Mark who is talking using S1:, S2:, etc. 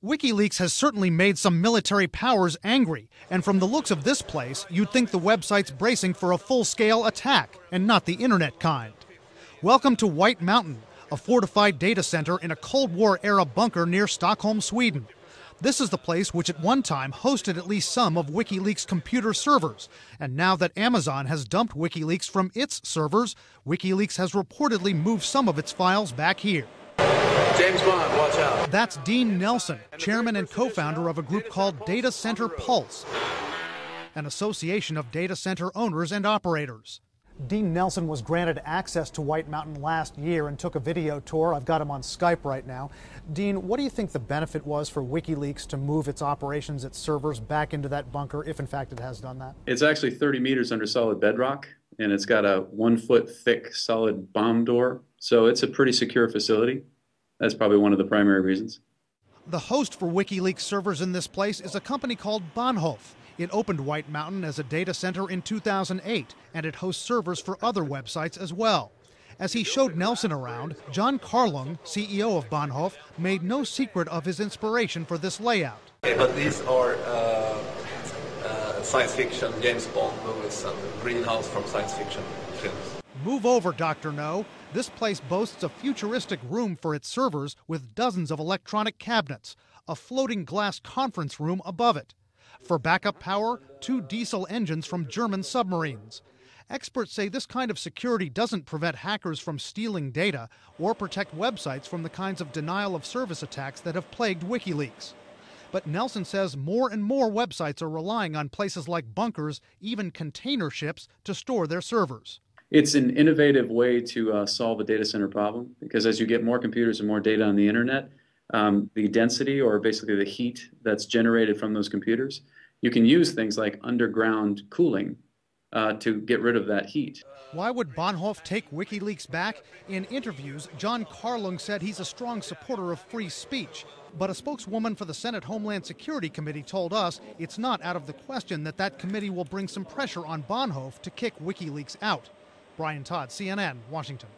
S1: Wikileaks has certainly made some military powers angry, and from the looks of this place, you'd think the website's bracing for a full-scale attack, and not the internet kind. Welcome to White Mountain, a fortified data center in a Cold War-era bunker near Stockholm, Sweden. This is the place which at one time hosted at least some of Wikileaks' computer servers, and now that Amazon has dumped Wikileaks from its servers, Wikileaks has reportedly moved some of its files back here.
S2: James Bond, watch out.
S1: That's Dean Nelson, chairman and co-founder of a group called Data Center Pulse, an association of data center owners and operators. Dean Nelson was granted access to White Mountain last year and took a video tour. I've got him on Skype right now. Dean, what do you think the benefit was for Wikileaks to move its operations, its servers back into that bunker, if in fact it has done that?
S3: It's actually 30 meters under solid bedrock, and it's got a 1 foot thick solid bomb door. So it's a pretty secure facility. That's probably one of the primary reasons.
S1: The host for Wikileaks servers in this place is a company called Bahnhof. It opened White Mountain as a data center in 2008, and it hosts servers for other websites as well. As he showed Nelson around, John Carlung, CEO of Bahnhof, made no secret of his inspiration for this layout.
S2: Okay, but these are science fiction, James Bond movies, and greenhouse from science fiction films.
S1: Move over, Dr. No. This place boasts a futuristic room for its servers with dozens of electronic cabinets, a floating glass conference room above it. For backup power, 2 diesel engines from German submarines. Experts say this kind of security doesn't prevent hackers from stealing data or protect websites from the kinds of denial-of-service attacks that have plagued Wikileaks. But Nelson says more and more websites are relying on places like bunkers, even container ships, to store their servers.
S3: It's an innovative way to solve a data center problem, because as you get more computers and more data on the internet, the density, or basically the heat that's generated from those computers, you can use things like underground cooling to get rid of that heat.
S1: Why would Bahnhof take Wikileaks back? In interviews, John Carlung said he's a strong supporter of free speech. But a spokeswoman for the Senate Homeland Security Committee told us it's not out of the question that committee will bring some pressure on Bahnhof to kick Wikileaks out. Brian Todd, CNN, Washington.